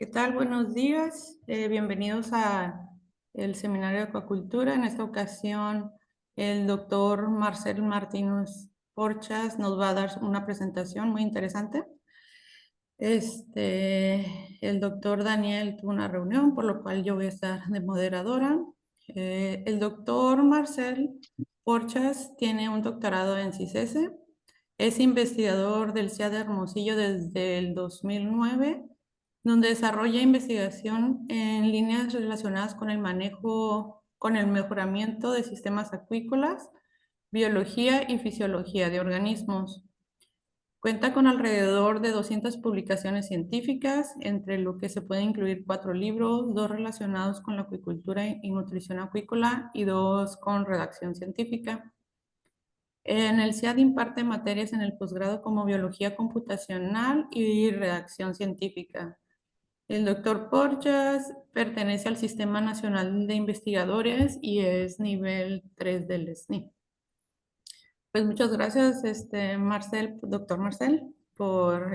¿Qué tal? Buenos días. Bienvenidos a el seminario de acuacultura. En esta ocasión, el doctor Marcel Martínez Porchas nos va a dar una presentación muy interesante. El doctor Daniel tuvo una reunión, por lo cual yo voy a estar de moderadora. El doctor Marcel Porchas tiene un doctorado en CICESE. Es investigador del CIAD de Hermosillo desde el 2009, donde desarrolla investigación en líneas relacionadas con el manejo, con el mejoramiento de sistemas acuícolas, biología y fisiología de organismos. Cuenta con alrededor de 200 publicaciones científicas, entre lo que se pueden incluir 4 libros, 2 relacionados con la acuicultura y nutrición acuícola y 2 con redacción científica. En el CIAD imparte materias en el posgrado como biología computacional y redacción científica. El doctor Porchas pertenece al Sistema Nacional de Investigadores y es nivel 3 del SNI. Pues muchas gracias, Marcel, doctor Marcel, por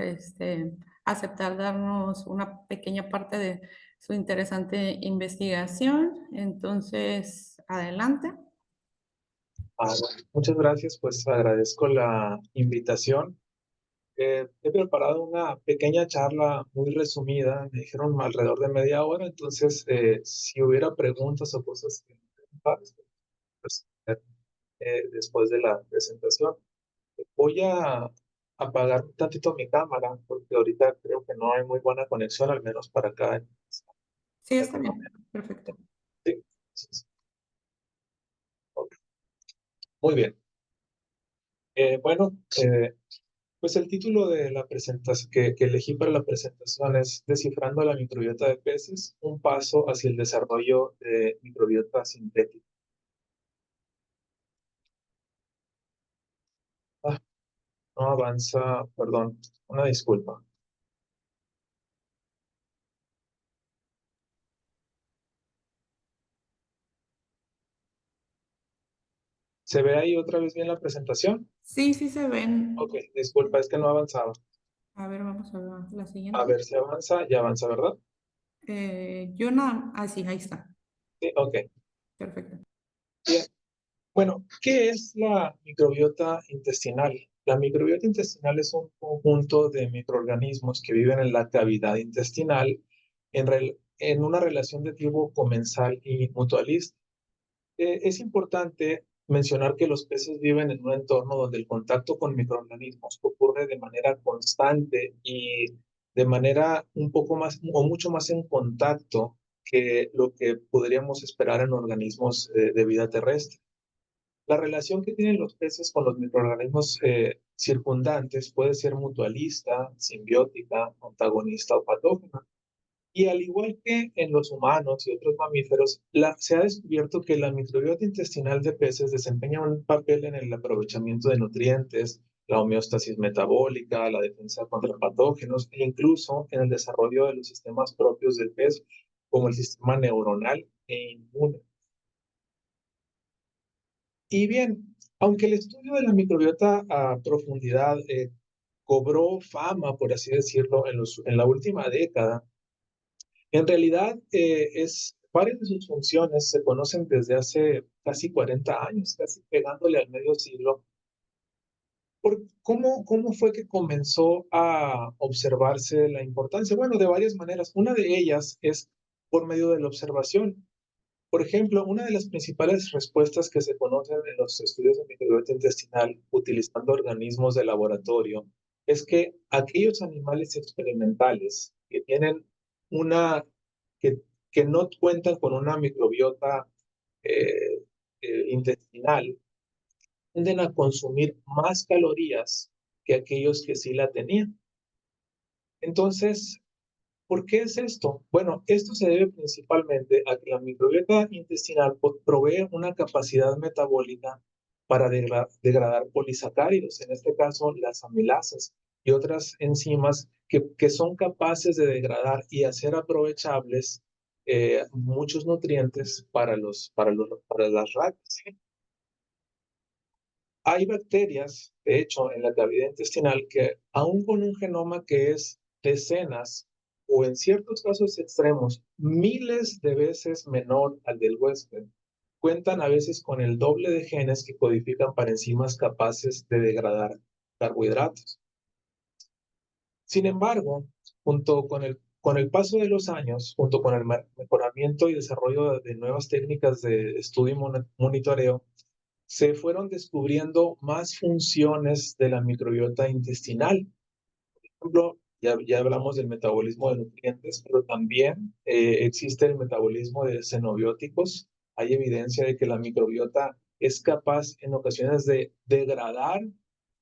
aceptar darnos una pequeña parte de su interesante investigación. Entonces, adelante. Bueno, muchas gracias, pues agradezco la invitación. He preparado una pequeña charla muy resumida, me dijeron alrededor de media hora, entonces si hubiera preguntas o cosas que preguntar, pues, después de la presentación. Voy a apagar un tantito mi cámara, porque ahorita creo que no hay muy buena conexión, al menos para acá. Sí, está bien, perfecto. Sí, sí, sí. Ok. Muy bien. Bueno, pues el título de la presentación que elegí para la presentación es Descifrando la microbiota de peces, un paso hacia el desarrollo de microbiota sintética. Ah, no avanza, perdón, una disculpa. ¿Se ve ahí otra vez bien la presentación? Sí, sí se ven. Ok, disculpa, es que no avanzaba. A ver, vamos a ver la A siguiente. ver si avanza, ya avanza, ¿verdad? Yo nada, sí, ahí está. Sí, ok. Perfecto. Bien. Bueno, ¿qué es la microbiota intestinal? La microbiota intestinal es un conjunto de microorganismos que viven en la cavidad intestinal en una relación de tipo comensal y mutualista. Es importante mencionar que los peces viven en un entorno donde el contacto con microorganismos ocurre de manera constante y de manera un poco más o mucho más en contacto que lo que podríamos esperar en organismos de vida terrestre. La relación que tienen los peces con los microorganismos circundantes puede ser mutualista, simbiótica, antagonista o patógena. Y al igual que en los humanos y otros mamíferos, se ha descubierto que la microbiota intestinal de peces desempeña un papel en el aprovechamiento de nutrientes, la homeostasis metabólica, la defensa contra patógenos e incluso en el desarrollo de los sistemas propios del pez, como el sistema neuronal e inmune. Y bien, aunque el estudio de la microbiota a profundidad cobró fama, por así decirlo, en la última década, en realidad varias de sus funciones se conocen desde hace casi 40 años, casi pegándole al medio siglo. ¿Cómo fue que comenzó a observarse la importancia? Bueno, de varias maneras. Una de ellas es por medio de la observación. Por ejemplo, una de las principales respuestas que se conocen en los estudios de microbiota intestinal utilizando organismos de laboratorio es que aquellos animales experimentales que tienen una, que, que no cuentan con una microbiota eh, intestinal, tienden a consumir más calorías que aquellos que sí la tenían. Entonces, ¿por qué es esto? Bueno, esto se debe principalmente a que la microbiota intestinal provee una capacidad metabólica para degradar polisacáridos, en este caso las amilasas y otras enzimas que son capaces de degradar y hacer aprovechables muchos nutrientes para las ratas. ¿Sí? Hay bacterias, de hecho, en la cavidad intestinal que aún con un genoma que es decenas o en ciertos casos extremos, miles de veces menor al del huésped, cuentan a veces con el doble de genes que codifican para enzimas capaces de degradar carbohidratos. Sin embargo, junto con el paso de los años, junto con el mejoramiento y desarrollo de nuevas técnicas de estudio y monitoreo, se fueron descubriendo más funciones de la microbiota intestinal. Por ejemplo, ya hablamos del metabolismo de nutrientes, pero también existe el metabolismo de xenobióticos. Hay evidencia de que la microbiota es capaz en ocasiones de degradar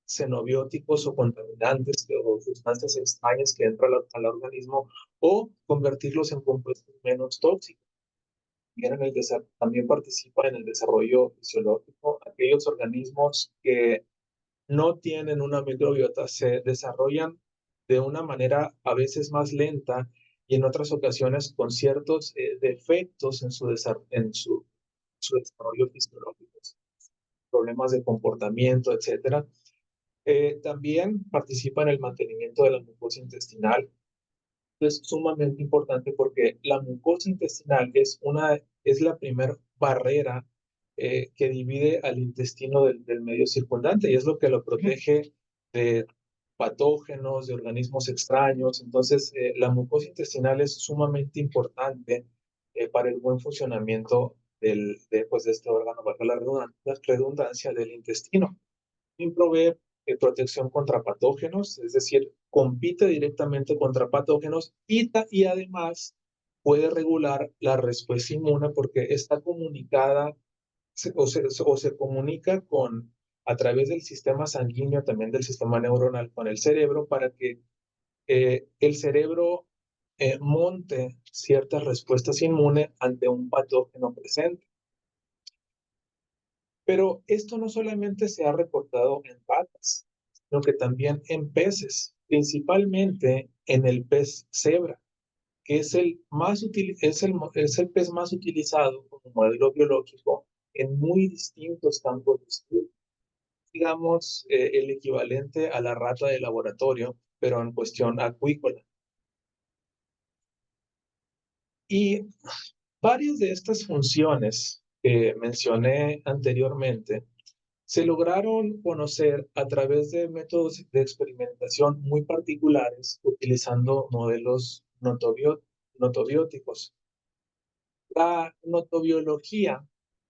xenobióticos o contaminantes o sustancias extrañas que entran al organismo o convertirlos en compuestos menos tóxicos. También participa en el desarrollo fisiológico. Aquellos organismos que no tienen una microbiota se desarrollan de una manera a veces más lenta y en otras ocasiones con ciertos defectos en su desarrollo fisiológico, problemas de comportamiento, etcétera. También participa en el mantenimiento de la mucosa intestinal. Es sumamente importante porque la mucosa intestinal es la primera barrera que divide al intestino del medio circundante y es lo que lo protege de patógenos, de organismos extraños. Entonces, la mucosa intestinal es sumamente importante para el buen funcionamiento pues, de este órgano, valga la redundancia del intestino. También provee protección contra patógenos, es decir, compite directamente contra patógenos y además puede regular la respuesta inmune porque está comunicada o se comunica a través del sistema sanguíneo, también del sistema neuronal con el cerebro para que el cerebro monte ciertas respuestas inmunes ante un patógeno presente. Pero esto no solamente se ha reportado en patas, sino que también en peces, principalmente en el pez cebra, que es es el pez más utilizado como modelo biológico en muy distintos campos de estudio. Digamos, el equivalente a la rata de laboratorio, pero en cuestión acuícola. Y varias de estas funciones que mencioné anteriormente se lograron conocer a través de métodos de experimentación muy particulares utilizando modelos notobióticos. La notobiología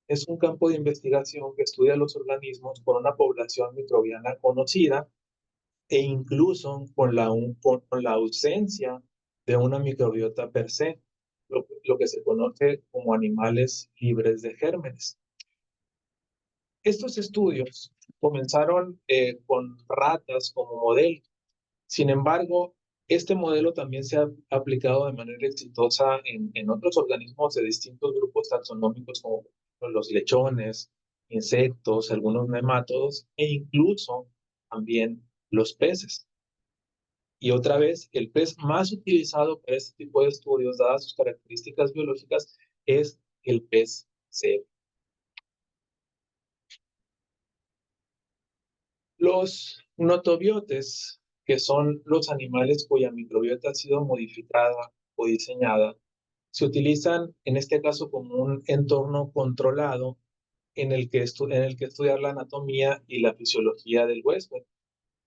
es un campo de investigación que estudia los organismos con una población microbiana conocida e incluso con la ausencia de una microbiota per se, lo que se conoce como animales libres de gérmenes. Estos estudios comenzaron con ratas como modelo. Sin embargo, este modelo también se ha aplicado de manera exitosa en otros organismos de distintos grupos taxonómicos como los lechones, insectos, algunos nemátodos e incluso también los peces. Y otra vez, el pez más utilizado para este tipo de estudios, dadas sus características biológicas, es el pez cebra. Los notobiotes, que son los animales cuya microbiota ha sido modificada o diseñada, se utilizan en este caso como un entorno controlado en el que estudiar la anatomía y la fisiología del huésped.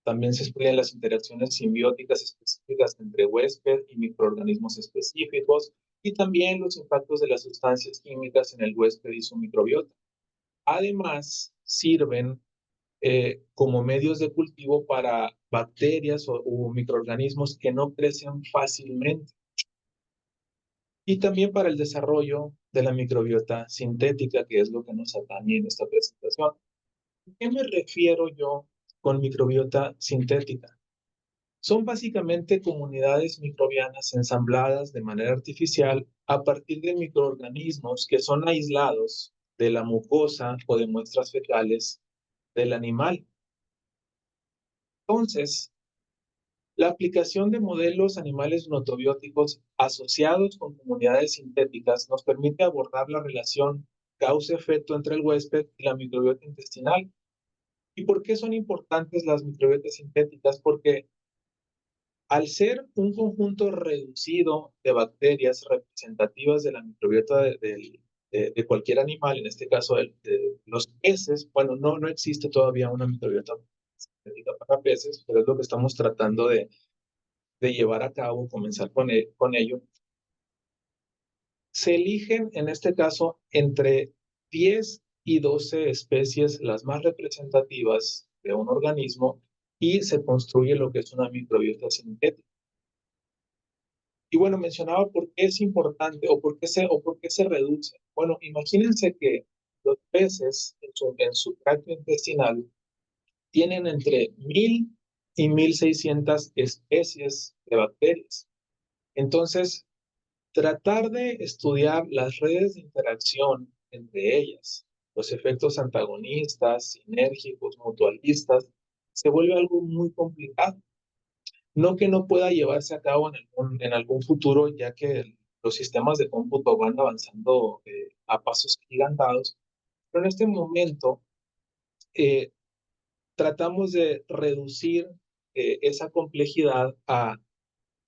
También se estudian las interacciones simbióticas específicas entre huésped y microorganismos específicos y también los impactos de las sustancias químicas en el huésped y su microbiota. Además, sirven como medios de cultivo para bacterias o microorganismos que no crecen fácilmente. Y también para el desarrollo de la microbiota sintética, que es lo que nos atañe en esta presentación. ¿A qué me refiero yo con microbiota sintética? Son básicamente comunidades microbianas ensambladas de manera artificial a partir de microorganismos que son aislados de la mucosa o de muestras fecales del animal. Entonces, la aplicación de modelos animales notobióticos asociados con comunidades sintéticas nos permite abordar la relación causa-efecto entre el huésped y la microbiota intestinal. ¿Y por qué son importantes las microbiotas sintéticas? Porque Al ser un conjunto reducido de bacterias representativas de la microbiota de cualquier animal, en este caso de los peces, bueno, no existe todavía una microbiota sintética para peces, pero es lo que estamos tratando de llevar a cabo, comenzar con ello. Se eligen, en este caso, entre 10 y 12 especies, las más representativas de un organismo, y se construye lo que es una microbiota sintética. Y bueno, mencionaba por qué es importante o por qué se reduce. Bueno, imagínense que los peces en su tracto intestinal tienen entre 1000 y 1600 especies de bacterias. Entonces, tratar de estudiar las redes de interacción entre ellas, los efectos antagonistas, sinérgicos, mutualistas, se vuelve algo muy complicado. No que no pueda llevarse a cabo en algún futuro, ya que los sistemas de cómputo van avanzando a pasos gigantados, pero en este momento eh, tratamos de reducir esa complejidad a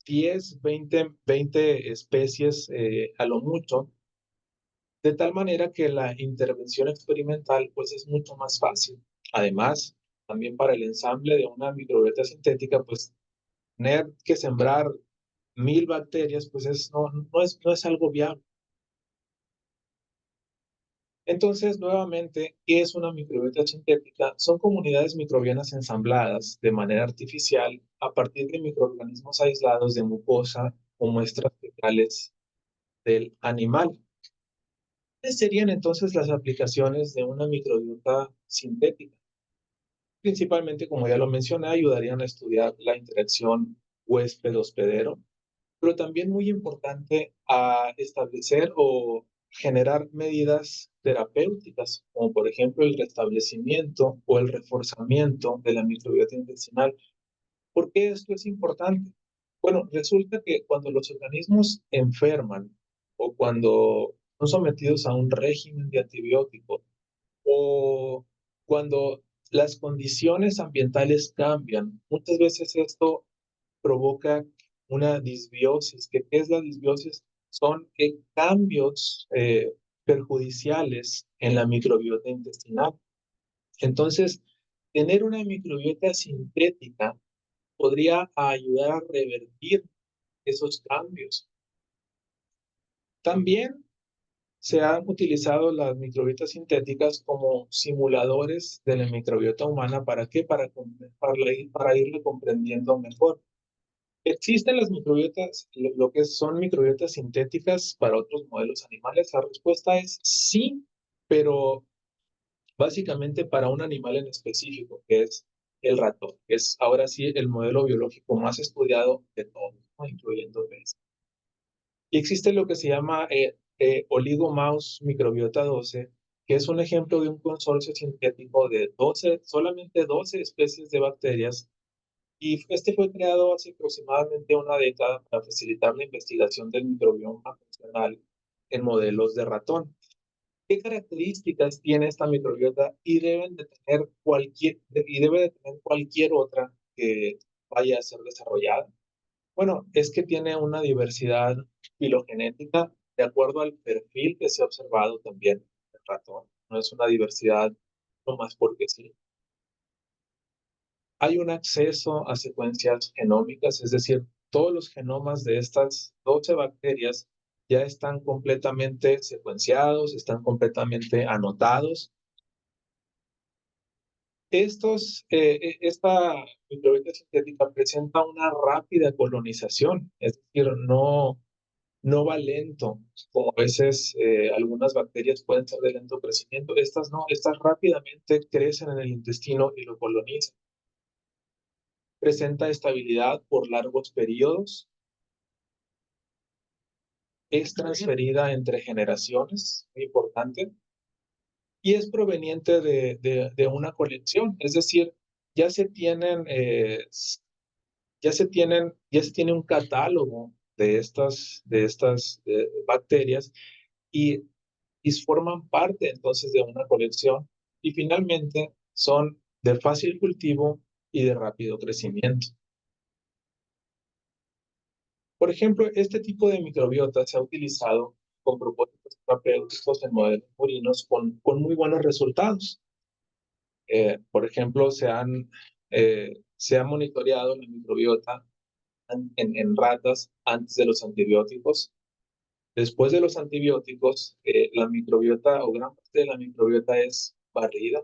10, 20 especies a lo mucho, de tal manera que la intervención experimental pues es mucho más fácil. Además, también para el ensamble de una microbiota sintética, pues tener que sembrar 1000 bacterias, pues no es algo viable. Entonces, nuevamente, ¿qué es una microbiota sintética? Son comunidades microbianas ensambladas de manera artificial a partir de microorganismos aislados de mucosa o muestras fecales del animal. ¿Cuáles serían entonces las aplicaciones de una microbiota sintética? Principalmente, como ya lo mencioné, ayudarían a estudiar la interacción huésped-hospedero, pero también muy importante a establecer o generar medidas terapéuticas, como por ejemplo el restablecimiento o el reforzamiento de la microbiota intestinal. ¿Por qué esto es importante? Bueno, resulta que cuando los organismos enferman o cuando son sometidos a un régimen de antibióticos o cuando las condiciones ambientales cambian, muchas veces esto provoca una disbiosis. ¿Qué es la disbiosis? Son cambios perjudiciales en la microbiota intestinal. Entonces, tener una microbiota sintética podría ayudar a revertir esos cambios. También se han utilizado las microbiotas sintéticas como simuladores de la microbiota humana. ¿Para qué? Para irla comprendiendo mejor. ¿Existen las microbiotas, lo que son microbiotas sintéticas para otros modelos animales? La respuesta es sí, pero básicamente para un animal en específico, que es el ratón, que es ahora sí el modelo biológico más estudiado de todos, ¿no? Incluyendo peces. Y existe lo que se llama oligomouse microbiota 12, que es un ejemplo de un consorcio sintético de 12, solamente 12 especies de bacterias, y este fue creado hace aproximadamente una década para facilitar la investigación del microbioma funcional en modelos de ratón. ¿Qué características tiene esta microbiota y debe de tener cualquier otra que vaya a ser desarrollada? Bueno, es que tiene una diversidad filogenética de acuerdo al perfil que se ha observado también en el ratón. No es una diversidad nomás porque sí. Hay un acceso a secuencias genómicas, es decir, todos los genomas de estas 12 bacterias ya están completamente secuenciados, están completamente anotados. Esta microbiota sintética presenta una rápida colonización, es decir, no va lento, como a veces algunas bacterias pueden ser de lento crecimiento. Estas no, estas rápidamente crecen en el intestino y lo colonizan. Presenta estabilidad por largos periodos, es transferida entre generaciones, muy importante, y es proveniente de una colección, es decir, ya se tienen, ya se tiene un catálogo de estas bacterias y, y forman parte entonces de una colección, y finalmente son de fácil cultivo y de rápido crecimiento. Por ejemplo, este tipo de microbiota se ha utilizado con propósitos terapéuticos en modelos murinos con muy buenos resultados. Por ejemplo, se ha monitoreado la microbiota en ratas antes de los antibióticos. Después de los antibióticos, la microbiota o gran parte de la microbiota es barrida.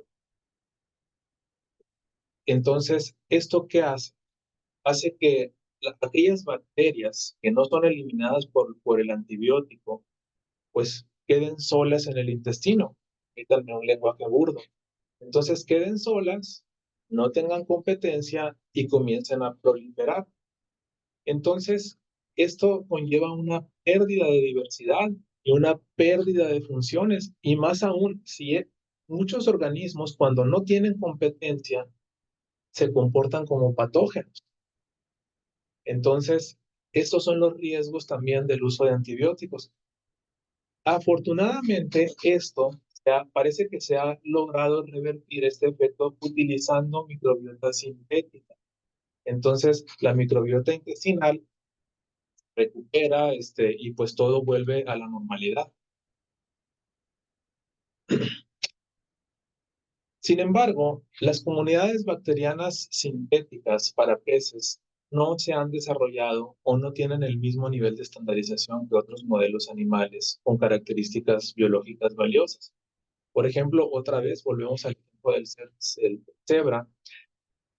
Entonces, ¿esto qué hace? Hace que aquellas bacterias que no son eliminadas por el antibiótico, pues queden solas en el intestino. Permítanme un lenguaje burdo. Entonces queden solas, no tengan competencia y comiencen a proliferar. Entonces, esto conlleva una pérdida de diversidad y una pérdida de funciones. Y más aún, si muchos organismos cuando no tienen competencia se comportan como patógenos. Entonces, estos son los riesgos también del uso de antibióticos. Afortunadamente, parece que se ha logrado revertir este efecto utilizando microbiota sintética. Entonces, la microbiota intestinal recupera y pues todo vuelve a la normalidad. Sin embargo, las comunidades bacterianas sintéticas para peces no se han desarrollado o no tienen el mismo nivel de estandarización que otros modelos animales con características biológicas valiosas. Por ejemplo, otra vez volvemos al ejemplo del cebra.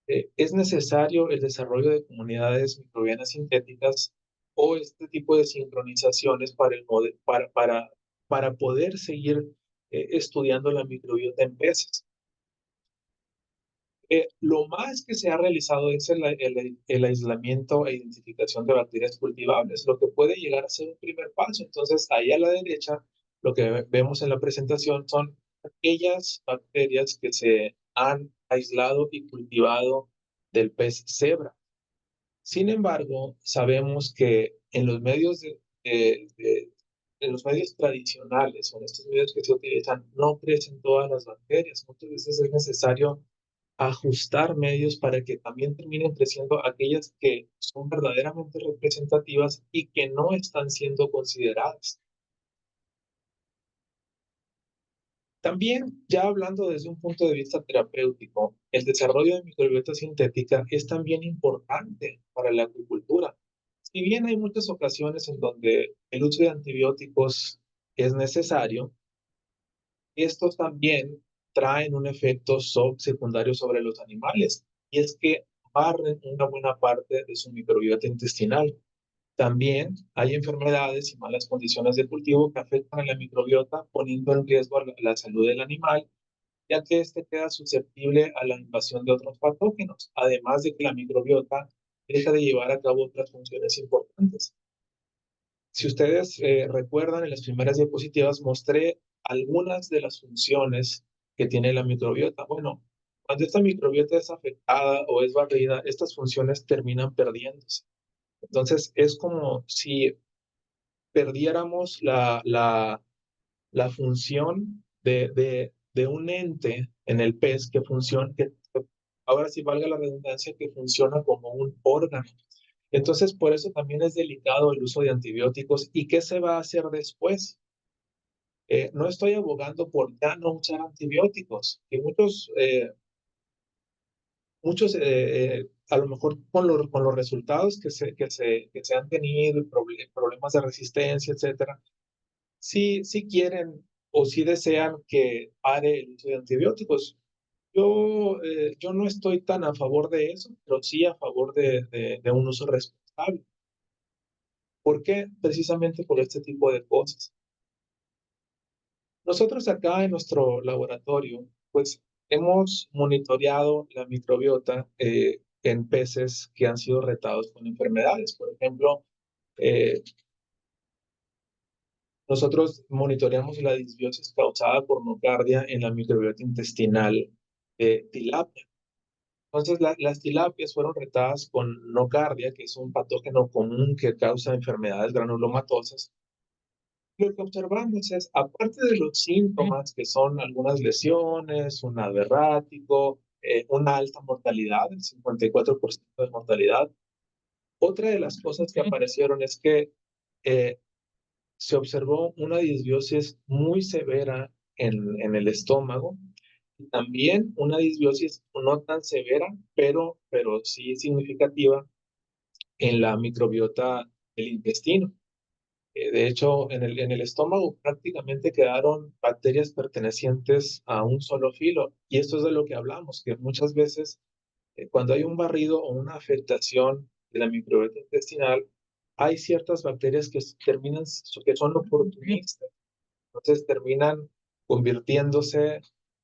Es necesario el desarrollo de comunidades microbianas sintéticas o este tipo de sincronizaciones para poder seguir estudiando la microbiota en peces. Lo más que se ha realizado es el aislamiento e identificación de bacterias cultivables, lo que puede llegar a ser un primer paso. Entonces, ahí a la derecha, lo que vemos en la presentación son aquellas bacterias que se han aislado y cultivado del pez cebra. Sin embargo, sabemos que en los medios tradicionales o en estos medios que se utilizan no crecen todas las bacterias. Muchas veces es necesario ajustar medios para que también terminen creciendo aquellas que son verdaderamente representativas y que no están siendo consideradas. También, ya hablando desde un punto de vista terapéutico, el desarrollo de microbiota sintética es también importante para la acuicultura. Si bien hay muchas ocasiones en donde el uso de antibióticos es necesario, estos también traen un efecto secundario sobre los animales, y es que barren una buena parte de su microbiota intestinal. También hay enfermedades y malas condiciones de cultivo que afectan a la microbiota, poniendo en riesgo la salud del animal, ya que éste queda susceptible a la invasión de otros patógenos, además de que la microbiota deja de llevar a cabo otras funciones importantes. Si ustedes recuerdan, en las primeras diapositivas mostré algunas de las funciones que tiene la microbiota. Bueno, cuando esta microbiota es afectada o es barrida, estas funciones terminan perdiéndose. Entonces, es como si perdiéramos la función de un ente en el pez que ahora sí valga la redundancia, que funciona como un órgano. Entonces, por eso también es delicado el uso de antibióticos. ¿Y qué se va a hacer después? No estoy abogando por ya no usar antibióticos, y a lo mejor con los resultados que se han tenido, problemas de resistencia, etcétera, sí quieren o sí desean que pare el uso de antibióticos. Yo no estoy tan a favor de eso, pero sí a favor de un uso responsable. ¿Por qué? Precisamente por este tipo de cosas. Nosotros acá en nuestro laboratorio, pues hemos monitoreado la microbiota en peces que han sido retados con enfermedades. Por ejemplo, eh, nosotros monitoreamos la disbiosis causada por nocardia en la microbiota intestinal de tilapia. Entonces, las tilapias fueron retadas con nocardia, que es un patógeno común que causa enfermedades granulomatosas. Lo que observamos es, aparte de los síntomas, que son algunas lesiones, un aberrático, una alta mortalidad, el 54% de mortalidad, Otra de las cosas que aparecieron es que se observó una disbiosis muy severa en el estómago y también una disbiosis no tan severa, pero sí significativa en la microbiota del intestino. De hecho, en el estómago prácticamente quedaron bacterias pertenecientes a un solo filo. Y esto es de lo que hablamos, que muchas veces cuando hay un barrido o una afectación de la microbiota intestinal, hay ciertas bacterias que son oportunistas. Entonces terminan convirtiéndose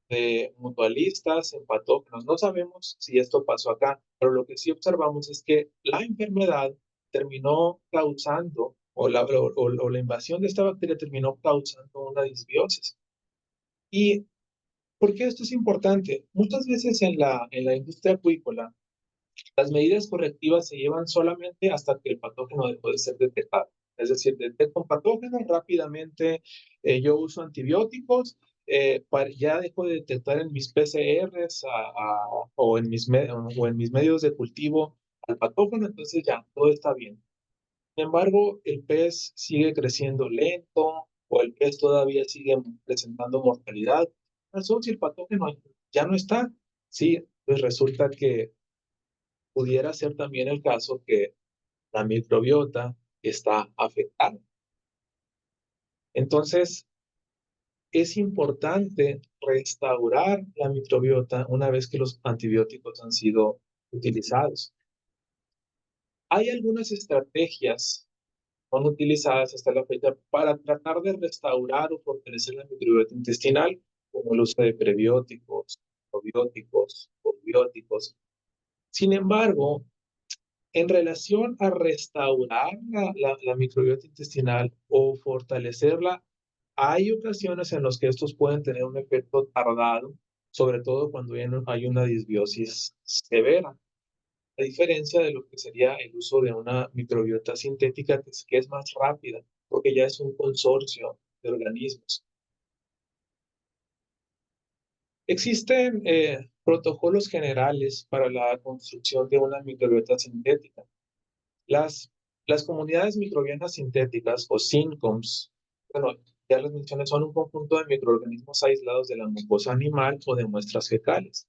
de mutualistas en patógenos. No sabemos si esto pasó acá, pero lo que sí observamos es que la enfermedad terminó causando, o la invasión de esta bacteria terminó causando una disbiosis. ¿Y por qué esto es importante? Muchas veces en la industria acuícola, las medidas correctivas se llevan solamente hasta que el patógeno dejó de ser detectado. Es decir, detecto un patógeno rápidamente, yo uso antibióticos, ya dejo de detectar en mis PCRs o en mis medios de cultivo al patógeno, entonces ya, todo está bien. Sin embargo, el pez sigue creciendo lento o el pez todavía sigue presentando mortalidad. Si el patógeno ya no está, sí, pues resulta que pudiera ser también el caso que la microbiota está afectada. Entonces, es importante restaurar la microbiota una vez que los antibióticos han sido utilizados. Hay algunas estrategias son utilizadas hasta la fecha para tratar de restaurar o fortalecer la microbiota intestinal, como el uso de prebióticos, probióticos, probióticos. Sin embargo, en relación a restaurar la microbiota intestinal o fortalecerla, hay ocasiones en las que estos pueden tener un efecto tardado, sobre todo cuando hay una disbiosis severa. A diferencia de lo que sería el uso de una microbiota sintética que es más rápida, porque ya es un consorcio de organismos. Existen protocolos generales para la construcción de una microbiota sintética. Las, las comunidades microbianas sintéticas o SYNCOMs, bueno, ya les mencioné, son un conjunto de microorganismos aislados de la mucosa animal o de muestras fecales.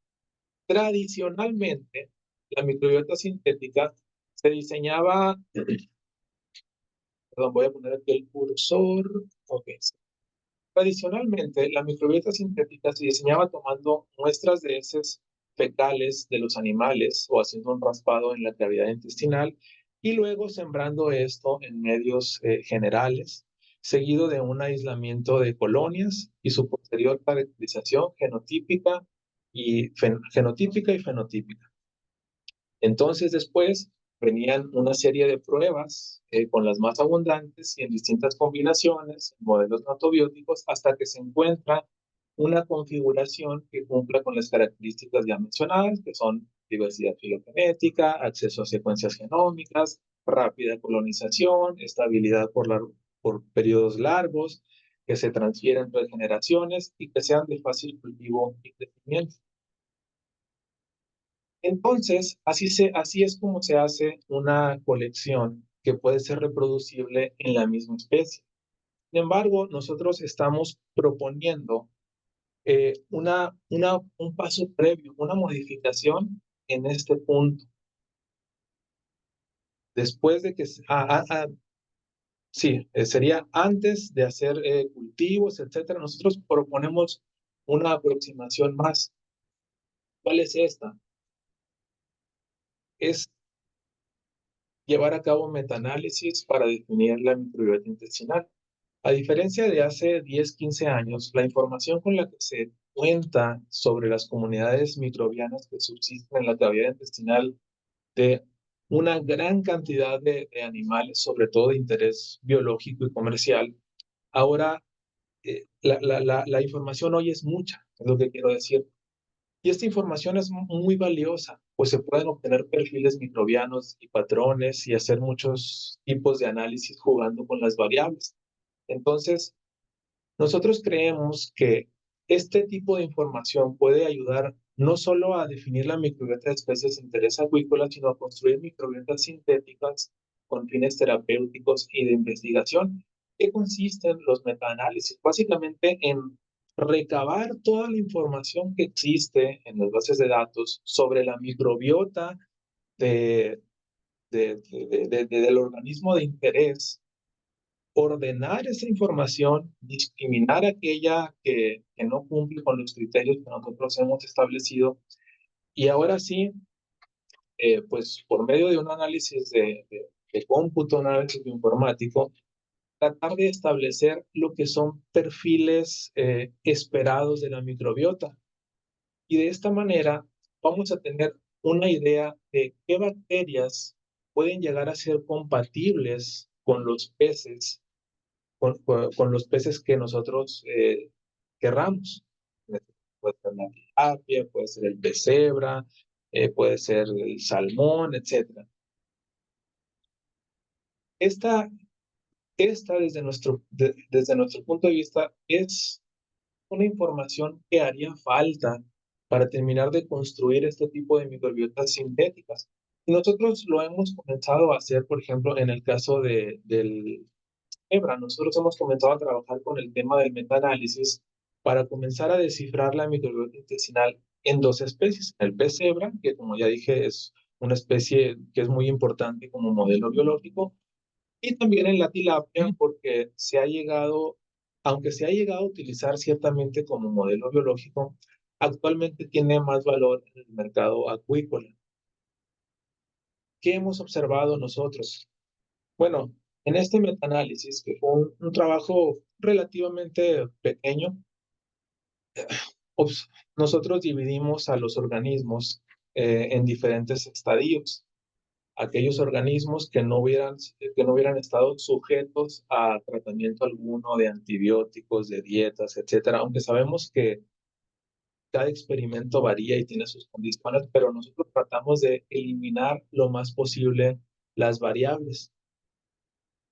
Tradicionalmente, la microbiota sintética se diseñaba, perdón, voy a poner aquí el cursor, ok. Tradicionalmente, la microbiota sintética se diseñaba tomando muestras de heces fecales de los animales o haciendo un raspado en la cavidad intestinal y luego sembrando esto en medios generales, seguido de un aislamiento de colonias y su posterior caracterización genotípica y fenotípica. Entonces después venían una serie de pruebas con las más abundantes y en distintas combinaciones, modelos natobióticos, hasta que se encuentra una configuración que cumpla con las características ya mencionadas, que son diversidad filogenética, acceso a secuencias genómicas, rápida colonización, estabilidad por periodos largos, que se transfieren entre generaciones y que sean de fácil cultivo y crecimiento. Entonces, así es como se hace una colección que puede ser reproducible en la misma especie. Sin embargo, nosotros estamos proponiendo un paso previo, una modificación en este punto. Después de que, sí, sería antes de hacer cultivos, etcétera, nosotros proponemos una aproximación más. ¿Cuál es esta? Es llevar a cabo metaanálisis para definir la microbiota intestinal. A diferencia de hace 10, 15 años, la información con la que se cuenta sobre las comunidades microbianas que subsisten en la cavidad intestinal de una gran cantidad de animales, sobre todo de interés biológico y comercial, ahora la información hoy es mucha, es lo que quiero decir. Y esta información es muy valiosa, pues se pueden obtener perfiles microbianos y patrones y hacer muchos tipos de análisis jugando con las variables. Entonces, nosotros creemos que este tipo de información puede ayudar no solo a definir la microbiota de especies de interés acuícola, sino a construir microbiotas sintéticas con fines terapéuticos y de investigación. ¿Qué consisten los metaanálisis? Básicamente en recabar toda la información que existe en las bases de datos sobre la microbiota de, del organismo de interés, ordenar esa información, discriminar aquella que no cumple con los criterios que nosotros hemos establecido y ahora sí, pues por medio de un análisis de cómputo, un análisis informático, tratar de establecer lo que son perfiles esperados de la microbiota. Y de esta manera vamos a tener una idea de qué bacterias pueden llegar a ser compatibles con los peces, con los peces que nosotros querramos. Puede ser la tilapia, puede ser el pez cebra, puede ser el salmón, etc. Esta, esta desde nuestro punto de vista, es una información que haría falta para terminar de construir este tipo de microbiotas sintéticas. Y nosotros lo hemos comenzado a hacer, por ejemplo, en el caso del cebra. Nosotros hemos comenzado a trabajar con el tema del metaanálisis para comenzar a descifrar la microbiota intestinal en dos especies. El pez cebra, que como ya dije es una especie que es muy importante como modelo biológico, y también en la tilapia porque aunque se ha llegado a utilizar ciertamente como modelo biológico, actualmente tiene más valor en el mercado acuícola. ¿Qué hemos observado nosotros? Bueno, en este metaanálisis, que fue un trabajo relativamente pequeño, nosotros dividimos a los organismos en diferentes estadios. Aquellos organismos que no hubieran estado sujetos a tratamiento alguno de antibióticos, de dietas, etcétera, aunque sabemos que cada experimento varía y tiene sus condiciones, pero nosotros tratamos de eliminar lo más posible las variables.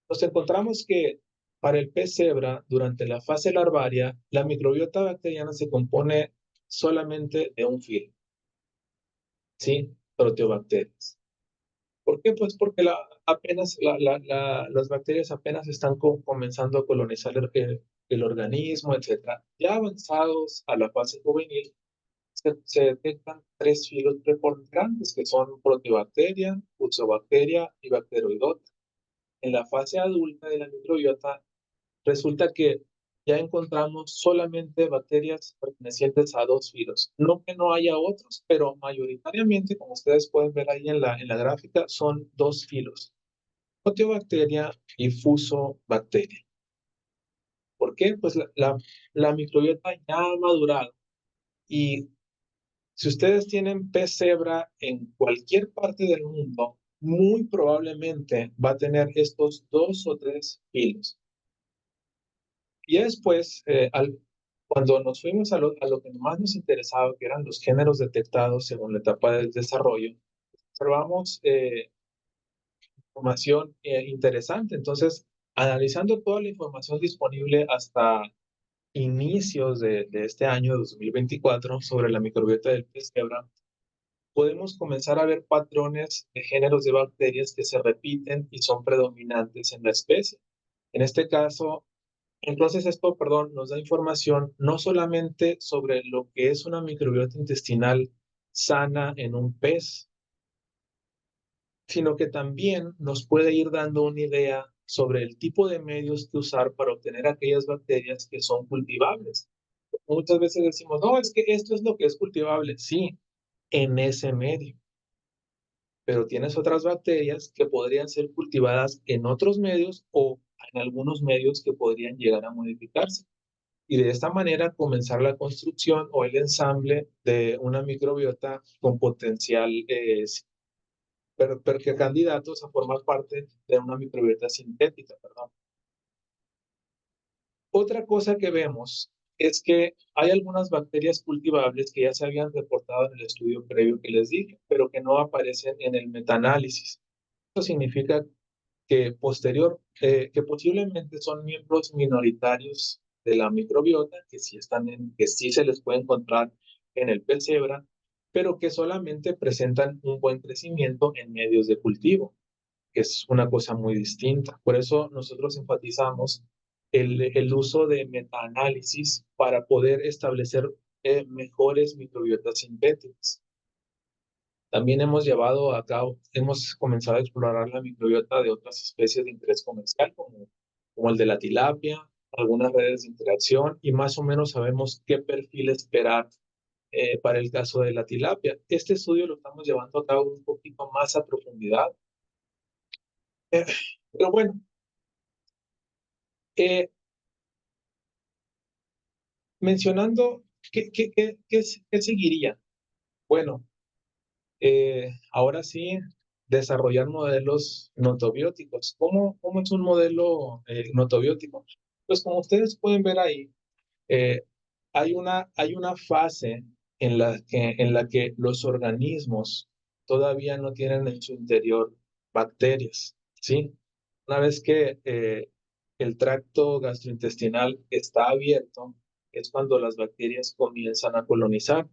Nos encontramos que para el pez cebra, durante la fase larvaria, la microbiota bacteriana se compone solamente de un filo, ¿sí? Proteobacterias. ¿Por qué? Pues porque las bacterias apenas están comenzando a colonizar el organismo, etc. Ya avanzados a la fase juvenil, se detectan tres filos preponderantes que son proteobacteria, fusobacteria y bacteroidota. En la fase adulta de la microbiota, resulta que ya encontramos solamente bacterias pertenecientes a dos filos. No que no haya otros, pero mayoritariamente, como ustedes pueden ver ahí en la gráfica, son dos filos. Proteobacteria y fusobacteria. ¿Por qué? Pues la microbiota ya ha madurado y si ustedes tienen pez cebra en cualquier parte del mundo, muy probablemente va a tener estos dos o tres filos. Y después, cuando nos fuimos a lo que más nos interesaba, que eran los géneros detectados según la etapa del desarrollo, observamos información interesante. Entonces, analizando toda la información disponible hasta inicios de este año 2024 sobre la microbiota del pez cebra, podemos comenzar a ver patrones de géneros de bacterias que se repiten y son predominantes en la especie. En este caso, entonces esto, perdón, nos da información no solamente sobre lo que es una microbiota intestinal sana en un pez, sino que también nos puede ir dando una idea sobre el tipo de medios que usar para obtener aquellas bacterias que son cultivables. Muchas veces decimos, no, es que esto es lo que es cultivable. Sí, en ese medio. Pero tienes otras bacterias que podrían ser cultivadas en otros medios o en algunos medios que podrían llegar a modificarse. Y de esta manera comenzar la construcción o el ensamble de una microbiota con potencial, pero que candidatos a formar parte de una microbiota sintética, perdón. Otra cosa que vemos es que hay algunas bacterias cultivables que ya se habían reportado en el estudio previo que les dije, pero que no aparecen en el metaanálisis. Esto significa que que posiblemente son miembros minoritarios de la microbiota, que sí se les puede encontrar en el pez cebra, pero que solamente presentan un buen crecimiento en medios de cultivo, que es una cosa muy distinta. Por eso nosotros enfatizamos el uso de metaanálisis para poder establecer mejores microbiotas sintéticas. También hemos comenzado a explorar la microbiota de otras especies de interés comercial, como el de la tilapia, algunas redes de interacción, y más o menos sabemos qué perfil esperar para el caso de la tilapia. Este estudio lo estamos llevando a cabo un poquito más a profundidad. Eh, pero bueno, eh, mencionando qué seguiría. Bueno, ahora sí, desarrollar modelos notobióticos. ¿Cómo es un modelo notobiótico? Pues como ustedes pueden ver ahí, eh, hay una fase en la que los organismos todavía no tienen en su interior bacterias, ¿sí? Una vez que el tracto gastrointestinal está abierto, es cuando las bacterias comienzan a colonizar.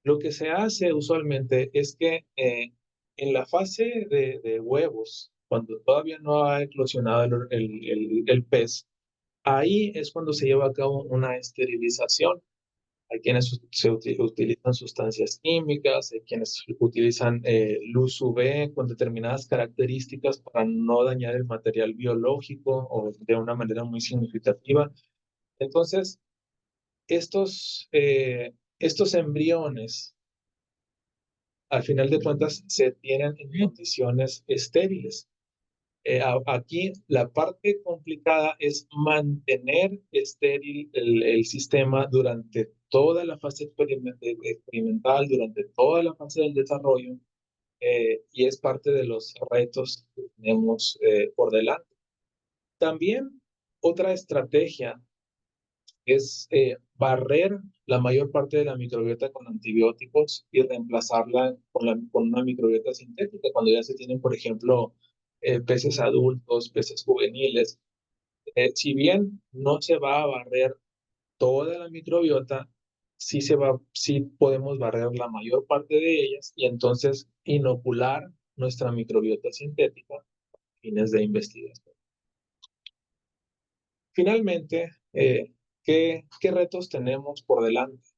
Lo que se hace usualmente es que en la fase de huevos, cuando todavía no ha eclosionado el pez, ahí es cuando se lleva a cabo una esterilización. Hay quienes utilizan sustancias químicas, hay quienes utilizan luz UV con determinadas características para no dañar el material biológico o de una manera muy significativa. Entonces, estos embriones, al final de cuentas, se tienen en condiciones estériles. Aquí la parte complicada es mantener estéril el sistema durante toda la fase experimental, durante toda la fase del desarrollo, y es parte de los retos que tenemos por delante. También otra estrategia es barrer la mayor parte de la microbiota con antibióticos y reemplazarla con una microbiota sintética, cuando ya se tienen, por ejemplo, peces adultos, peces juveniles. Si bien no se va a barrer toda la microbiota, sí podemos barrer la mayor parte de ellas y entonces inocular nuestra microbiota sintética a fines de investigación. Finalmente, ¿qué retos tenemos por delante?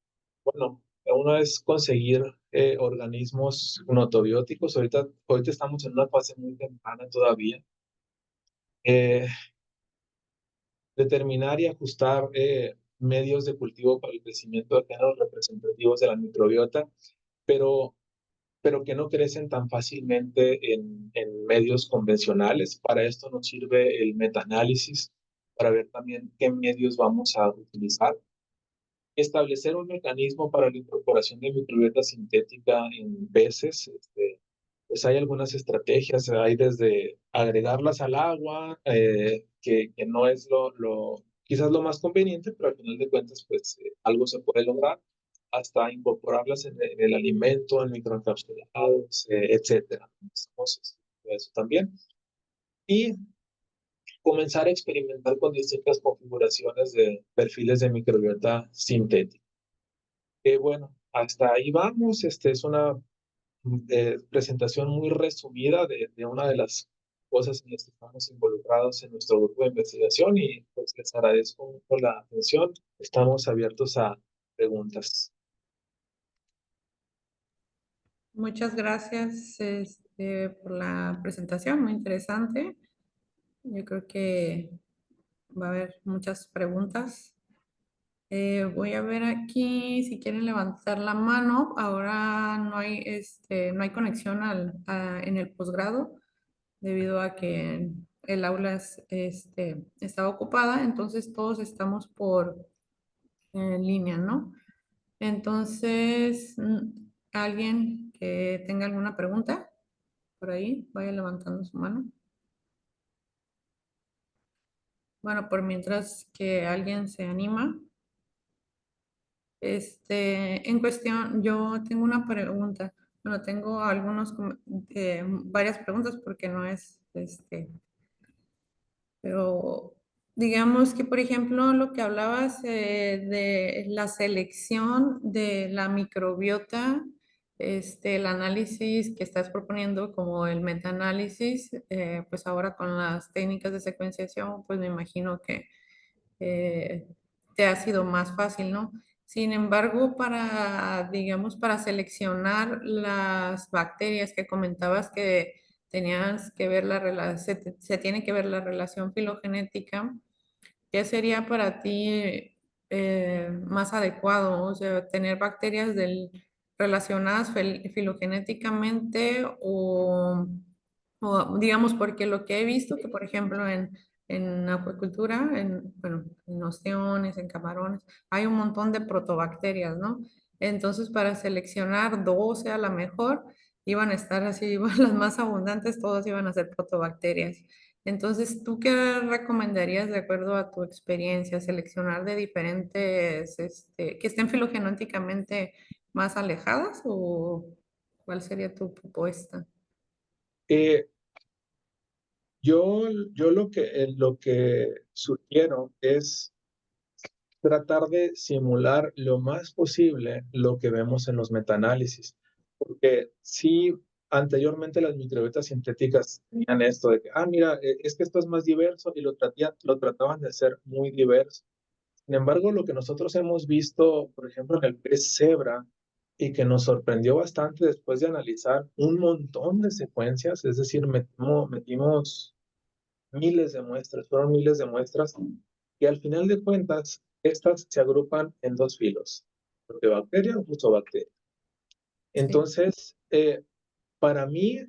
Bueno, uno es conseguir organismos notobióticos. Ahorita estamos en una fase muy temprana todavía. Eh, Determinar y ajustar medios de cultivo para el crecimiento de géneros representativos de la microbiota, pero, pero que no crecen tan fácilmente en medios convencionales. Para esto nos sirve el metaanálisis, para ver también qué medios vamos a utilizar. Establecer un mecanismo para la incorporación de microbiota sintética en peces. Pues hay algunas estrategias, hay desde agregarlas al agua, que no es quizás lo más conveniente, pero al final de cuentas, pues algo se puede lograr, hasta incorporarlas en el alimento, en microencapsulados, etcétera. Entonces, eso también. Y comenzar a experimentar con distintas configuraciones de perfiles de microbiota sintética. Bueno, hasta ahí vamos. Es una presentación muy resumida de una de las cosas en las que estamos involucrados en nuestro grupo de investigación y pues les agradezco mucho la atención. Estamos abiertos a preguntas. Muchas gracias por la presentación, muy interesante. Yo creo que va a haber muchas preguntas. Voy a ver aquí si quieren levantar la mano. Ahora no hay conexión en el posgrado debido a que el aula estaba ocupada, entonces todos estamos por en línea, ¿no? Entonces, alguien que tenga alguna pregunta por ahí, vaya levantando su mano. Bueno, por mientras que alguien se anima. En cuestión, yo tengo una pregunta. Bueno, tengo varias preguntas porque no es, pero Digamos que, por ejemplo, lo que hablabas de la selección de la microbiota, el análisis que estás proponiendo como el metaanálisis, pues ahora con las técnicas de secuenciación, pues me imagino que eh, te ha sido más fácil, ¿no? Sin embargo, digamos, para seleccionar las bacterias que comentabas que tenías que ver se tiene que ver la relación filogenética. ¿Qué sería para ti más adecuado? O sea, tener bacterias relacionadas filogenéticamente o, digamos, porque lo que he visto que, por ejemplo, en acuicultura, bueno, en ostiones, en camarones, hay un montón de protobacterias, ¿no? Entonces, para seleccionar 12 a la mejor, iban a estar así, las más abundantes, todas iban a ser protobacterias. Entonces, ¿tú qué recomendarías de acuerdo a tu experiencia? ¿Seleccionar de diferentes, que estén filogenéticamente más alejadas o cuál sería tu propuesta? Eh, yo lo que sugiero es tratar de simular lo más posible lo que vemos en los metaanálisis. Porque sí, anteriormente las microbiotas sintéticas tenían esto de que, mira, es que esto es más diverso y lo trataban de hacer muy diverso. Sin embargo, lo que nosotros hemos visto, por ejemplo, en el pez cebra, y que nos sorprendió bastante después de analizar un montón de secuencias, es decir, metimos miles de muestras, fueron miles de muestras, y al final de cuentas, estas se agrupan en dos filos, Proteobacteria o Fusobacteria. Sí, Entonces, para mí,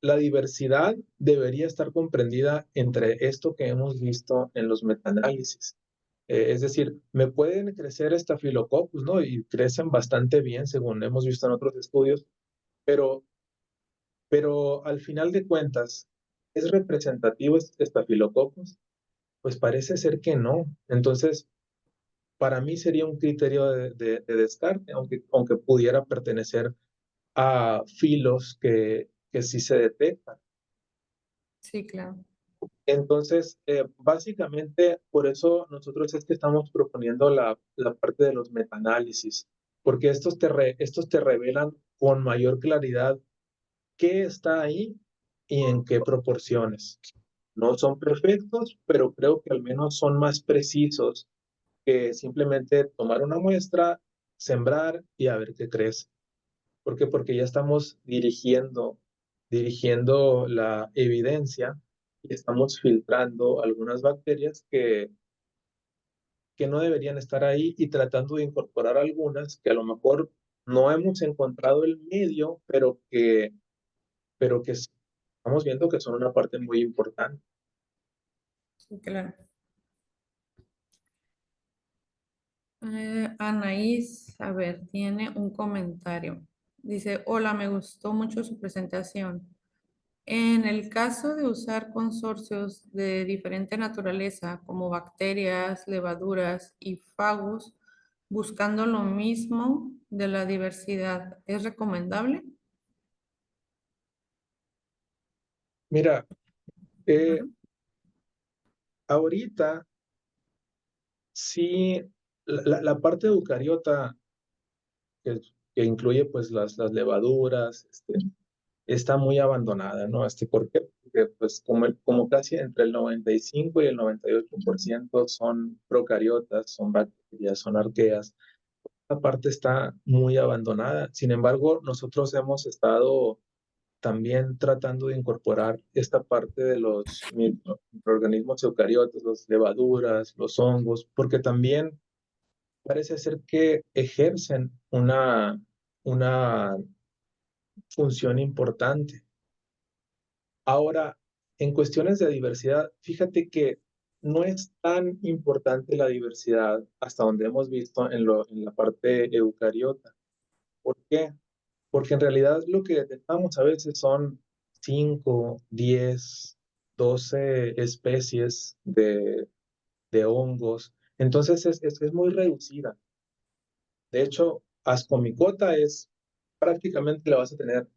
la diversidad debería estar comprendida entre esto que hemos visto en los metaanálisis. Es decir, me pueden crecer estafilococcus, ¿no? Y crecen bastante bien, según hemos visto en otros estudios, pero, pero al final de cuentas, ¿es representativo este estafilococcus? Pues parece ser que no. Entonces, para mí sería un criterio de descarte, aunque pudiera pertenecer a filos que sí se detectan. sí, claro. Entonces, básicamente, por eso nosotros es que estamos proponiendo la parte de los metaanálisis, porque estos te revelan con mayor claridad qué está ahí y en qué proporciones. No son perfectos, pero creo que al menos son más precisos que simplemente tomar una muestra, sembrar y a ver qué crece. ¿Por qué? Porque ya estamos dirigiendo la evidencia y estamos filtrando algunas bacterias que no deberían estar ahí y tratando de incorporar algunas que a lo mejor no hemos encontrado el medio, pero que estamos viendo que son una parte muy importante. Sí, claro. Anaís, a ver, tiene un comentario. Dice, hola, me gustó mucho su presentación. En el caso de usar consorcios de diferente naturaleza, como bacterias, levaduras y fagus, buscando lo mismo de la diversidad, ¿es recomendable? Mira, eh, Ujú. ahorita sí, la parte eucariota que, que incluye pues las levaduras, está muy abandonada, ¿no? ¿Por qué? Porque pues como casi entre el 95 y el 98% son procariotas, son bacterias, son arqueas, esta parte está muy abandonada. Sin embargo, nosotros hemos estado también tratando de incorporar esta parte de los microorganismos eucariotas, las levaduras, los hongos, porque también parece ser que ejercen una función importante. Ahora, en cuestiones de diversidad, fíjate que no es tan importante la diversidad hasta donde hemos visto en la parte eucariota. ¿Por qué? Porque en realidad lo que detectamos a veces son 5, 10, 12 especies de hongos. Entonces es muy reducida. De hecho, ascomicota es prácticamente la vas a tener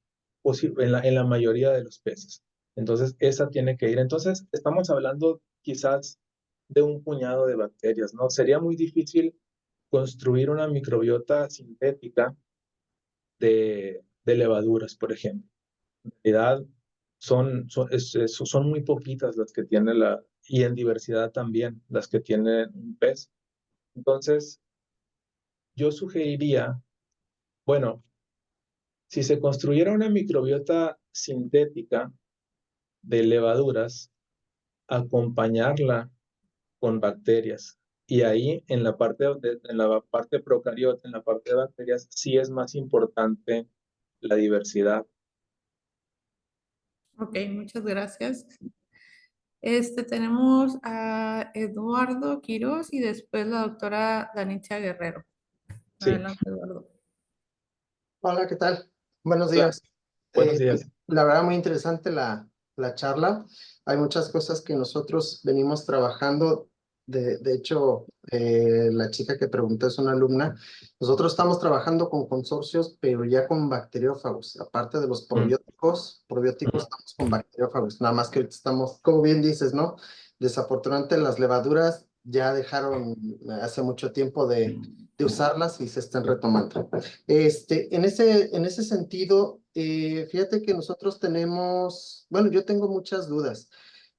en la mayoría de los peces. Entonces, esa tiene que ir. Entonces, estamos hablando quizás de un puñado de bacterias, ¿no? Sería muy difícil construir una microbiota sintética de levaduras, por ejemplo. En realidad, son muy poquitas las que tiene y en diversidad también, las que tiene un pez. Entonces, yo sugeriría, bueno, si se construyera una microbiota sintética de levaduras, acompañarla con bacterias. Y ahí en la parte procariota, en la parte de bacterias, sí es más importante la diversidad. Ok, muchas gracias. Tenemos a Eduardo Quiroz y después la doctora Danicha Guerrero. Sí, Adelante, Eduardo. Hola, ¿qué tal? Buenos hola, días. buenos días. La verdad, muy interesante la charla. Hay muchas cosas que nosotros venimos trabajando. De hecho, la chica que preguntó es una alumna. Nosotros estamos trabajando con consorcios, pero ya con bacteriófagos. Aparte de los Mm, probióticos mm. estamos con bacteriófagos. Nada más que ahorita estamos, como bien dices, ¿no? Desafortunadamente las levaduras ya dejaron hace mucho tiempo de usarlas y se están retomando. En ese sentido, fíjate que nosotros tenemos, bueno, yo tengo muchas dudas.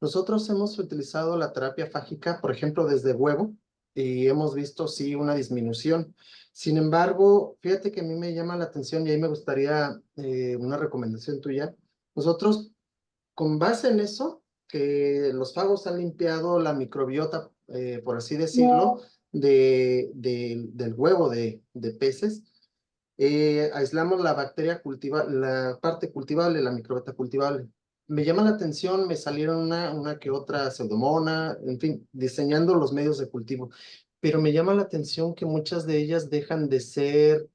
Nosotros hemos utilizado la terapia fágica, por ejemplo, desde huevo, y hemos visto, sí, una disminución. Sin embargo, fíjate que a mí me llama la atención y ahí me gustaría una recomendación tuya. Nosotros, con base en eso, que los fagos han limpiado la microbiota, por así decirlo, del huevo de peces, aislamos la bacteria la parte cultivable, la microbiota cultivable. Me llama la atención, me salieron una que otra pseudomona, en fin, diseñando los medios de cultivo. Pero me llama la atención que muchas de ellas dejan de ser,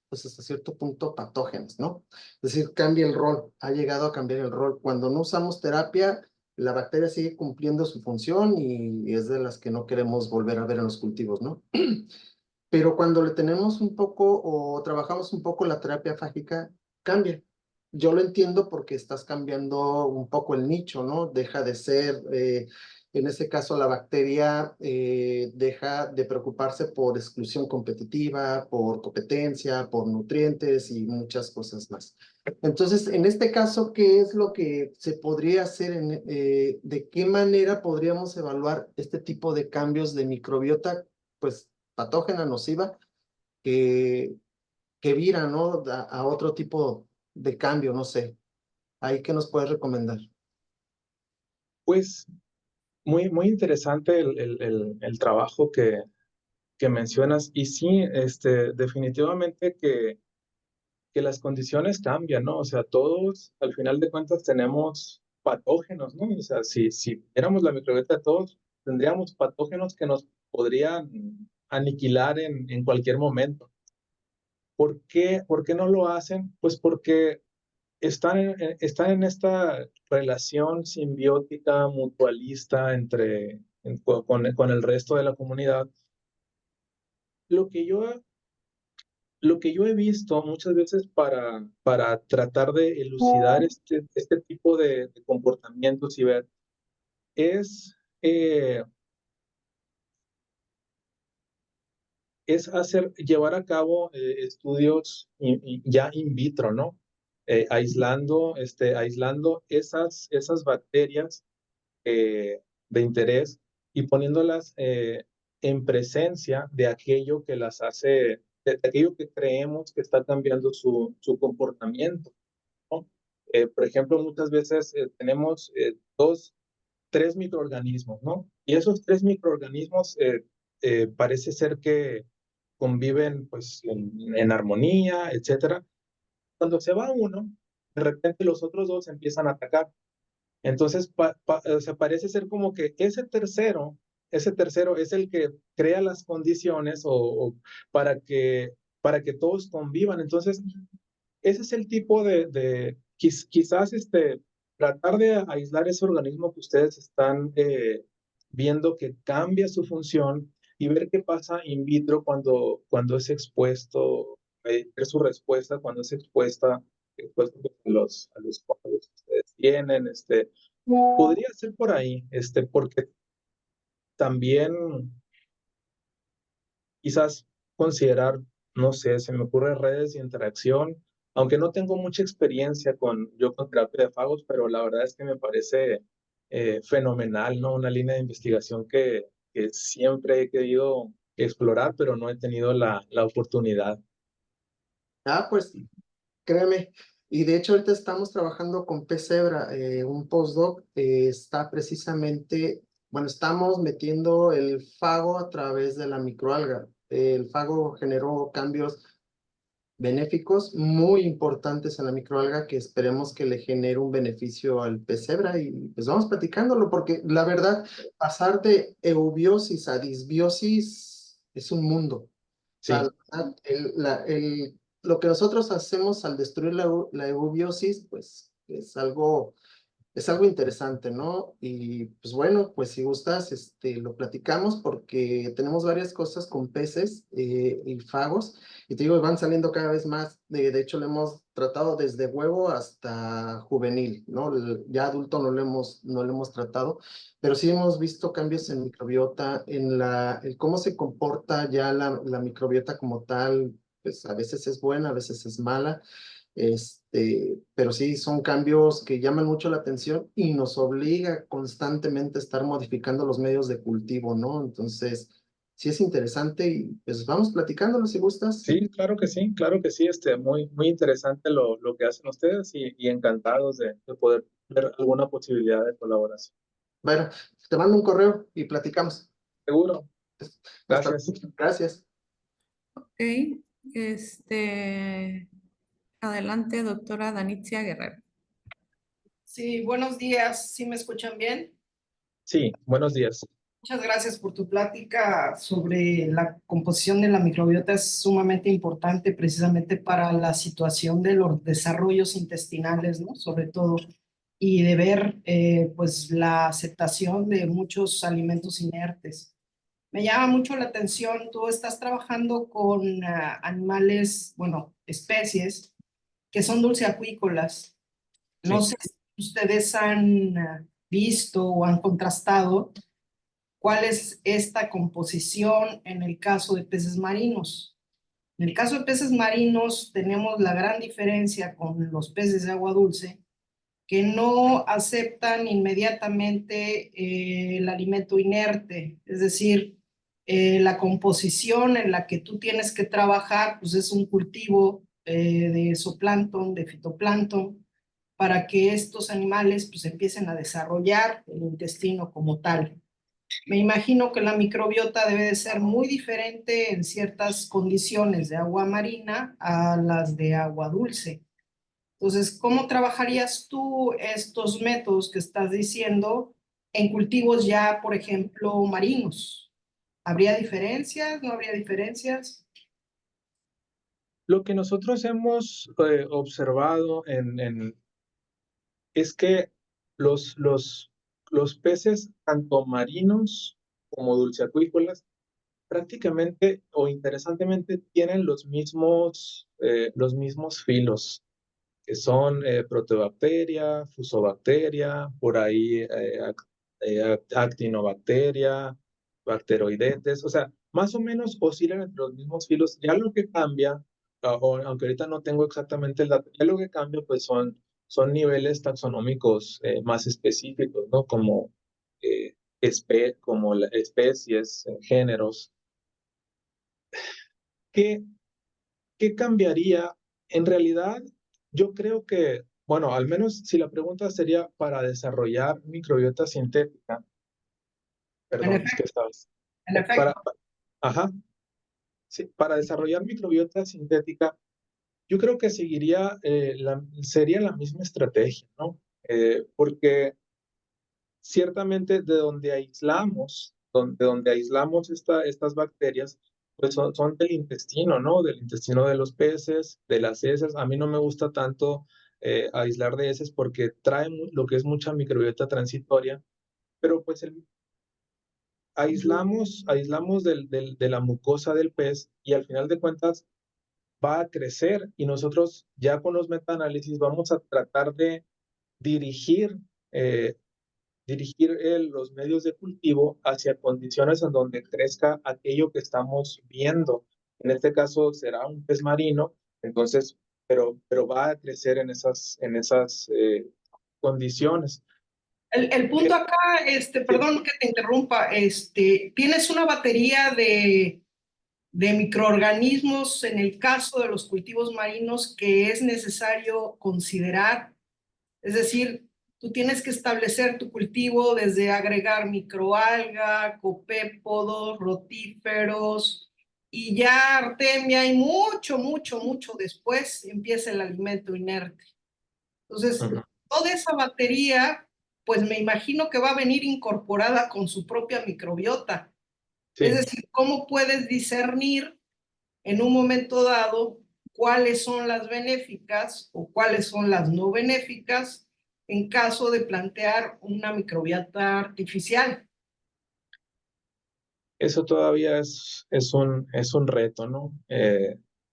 pues hasta cierto punto, patógenas, ¿no? Es decir, cambia el rol, ha llegado a cambiar el rol. Cuando no usamos terapia, la bacteria sigue cumpliendo su función y es de las que no queremos volver a ver en los cultivos, ¿no? Pero cuando le tenemos un poco o trabajamos un poco la terapia fágica, cambia. Yo lo entiendo porque estás cambiando un poco el nicho, ¿no? Deja de ser, en ese caso, la bacteria deja de preocuparse por exclusión competitiva, por competencia, por nutrientes y muchas cosas más. Entonces, en este caso, ¿qué es lo que se podría hacer? ¿De qué manera podríamos evaluar este tipo de cambios de microbiota? Pues patógena nociva que, que vira, ¿no? A otro tipo de cambio, no sé. ¿Ahí qué nos puedes recomendar? Pues muy interesante el trabajo que mencionas. Y sí, definitivamente que las condiciones cambian, ¿no? O sea, todos al final de cuentas tenemos patógenos, ¿no? O sea, si éramos la microbiota de todos, tendríamos patógenos que nos podrían aniquilar en cualquier momento. ¿Por qué no lo hacen? Pues porque están en esta relación simbiótica, mutualista con el resto de la comunidad. Lo que yo Lo que yo he visto muchas veces para tratar de elucidar este tipo de comportamientos y ver es, eh, llevar a cabo estudios ya in vitro, ¿no? Aislando esas bacterias de interés y poniéndolas en presencia de aquello que las hace, de aquello que creemos que está cambiando su comportamiento, ¿no? Por ejemplo, muchas veces tenemos tres microorganismos, ¿no? Y esos tres microorganismos parece ser que conviven pues en armonía, etcétera. Cuando se va uno, de repente los otros dos empiezan a atacar. Entonces, o sea, parece ser como que ese tercero es el que crea las condiciones para que todos convivan. Entonces, ese es el tipo quizás tratar de aislar ese organismo que ustedes están viendo que cambia su función y ver qué pasa in vitro cuando es expuesto, ver su respuesta cuando es expuesto pues, a los cuadros que ustedes tienen. Podría ser por ahí, porque también quizás considerar, no sé, se me ocurre redes de interacción, aunque no tengo mucha experiencia con terapia de fagos, pero la verdad es que me parece fenomenal, ¿no? Una línea de investigación que siempre he querido explorar, pero no he tenido la oportunidad. Pues créeme. Y de hecho ahorita estamos trabajando con Pesebra, un postdoc está precisamente, bueno, estamos metiendo el fago a través de la microalga. El fago generó cambios benéficos muy importantes en la microalga que esperemos que le genere un beneficio al pesebra y pues vamos platicándolo porque la verdad, pasar de eubiosis a disbiosis es un mundo. O sea, Sí. lo que nosotros hacemos al destruir la eubiosis, pues es algo interesante, ¿no? Y pues bueno, pues si gustas, lo platicamos porque tenemos varias cosas con peces y fagos. Y te digo, van saliendo cada vez más. De hecho, lo hemos tratado desde huevo hasta juvenil, ¿no? Ya adulto no lo hemos tratado, pero sí hemos visto cambios en microbiota, en cómo se comporta ya la microbiota como tal. Pues a veces es buena, a veces es mala. Pero sí, son cambios que llaman mucho la atención y nos obliga constantemente a estar modificando los medios de cultivo, ¿no? Entonces, sí es interesante y pues vamos platicándolo si gustas. Sí, claro que sí, muy, muy interesante lo que hacen ustedes y encantados de poder ver alguna posibilidad de colaboración. Bueno, te mando un correo y platicamos. Seguro, Hasta gracias. luego. Gracias. Ok, adelante, doctora Danitza Guerrero. Sí, buenos días. ¿Sí me escuchan bien? Sí, buenos días. Muchas gracias por tu plática sobre la composición de la microbiota. Es sumamente importante precisamente para la situación de los desarrollos intestinales, ¿no? Sobre todo, y de ver pues la aceptación de muchos alimentos inertes. Me llama mucho la atención, tú estás trabajando con animales, bueno, especies que son dulceacuícolas. No Sí. sé si ustedes han visto o han contrastado cuál es esta composición en el caso de peces marinos. En el caso de peces marinos tenemos la gran diferencia con los peces de agua dulce, que no aceptan inmediatamente el alimento inerte, es decir, la composición en la que tú tienes que trabajar, pues es un cultivo de zooplancton, de fitoplancton, para que estos animales pues empiecen a desarrollar el intestino como tal. Me imagino que la microbiota debe de ser muy diferente en ciertas condiciones de agua marina a las de agua dulce. Entonces, ¿cómo trabajarías tú estos métodos que estás diciendo en cultivos ya, por ejemplo, marinos? ¿Habría diferencias? ¿No habría diferencias? Lo que nosotros hemos observado es que los, los, los peces, tanto marinos como dulceacuícolas, prácticamente o interesantemente tienen los mismos filos, que son Proteobacteria, Fusobacteria, por ahí Actinobacteria, Bacteroidetes, o sea, más o menos oscilan entre los mismos filos. Ya lo que cambia, aunque ahorita no tengo exactamente el dato, ya lo que cambia pues son niveles taxonómicos más específicos, ¿no? Como especies, géneros. ¿Qué, ¿Qué cambiaría? En realidad, yo creo que, bueno, al menos si la pregunta sería para desarrollar microbiota sintética, En perdón, es que efecto, estabas, en efecto. ajá, sí, para desarrollar microbiota sintética, yo creo que sería la misma estrategia, ¿no? Porque ciertamente de donde aislamos estas bacterias, pues son del intestino, ¿no? Del intestino de los peces, de las heces. A mí no me gusta tanto aislar de heces porque trae lo que es mucha microbiota transitoria, pero pues aislamos de la mucosa del pez y al final de cuentas va a crecer y nosotros ya con los metaanálisis vamos a tratar de dirigir dirigir los medios de cultivo hacia condiciones en donde crezca aquello que estamos viendo. En este caso será un pez marino, entonces, pero va a crecer en esas condiciones. El punto acá, perdón que te interrumpa, tienes una batería de microorganismos en el caso de los cultivos marinos que es necesario considerar. Es decir, tú tienes que establecer tu cultivo desde agregar microalga, copépodos, rotíferos y ya artemia y mucho, mucho, mucho después empieza el alimento inerte. Entonces, toda esa batería, pues me imagino que va a venir incorporada con su propia microbiota. Sí. Es decir, ¿cómo puedes discernir en un momento dado cuáles son las benéficas o cuáles son las no benéficas en caso de plantear una microbiota artificial? Eso todavía es un reto, ¿no?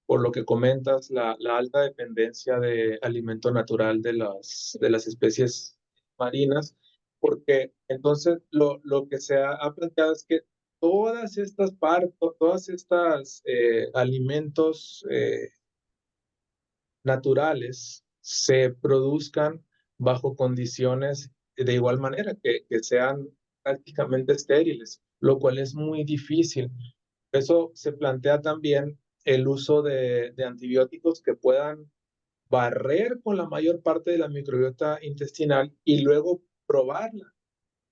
Por lo que comentas, la alta dependencia de alimento natural de las especies marinas, porque entonces lo que se ha planteado es que todas estas partes, todas estas alimentos naturales se produzcan bajo condiciones de igual manera, que sean prácticamente estériles, lo cual es muy difícil. Por eso se plantea también el uso de antibióticos que puedan barrer con la mayor parte de la microbiota intestinal y luego probarla.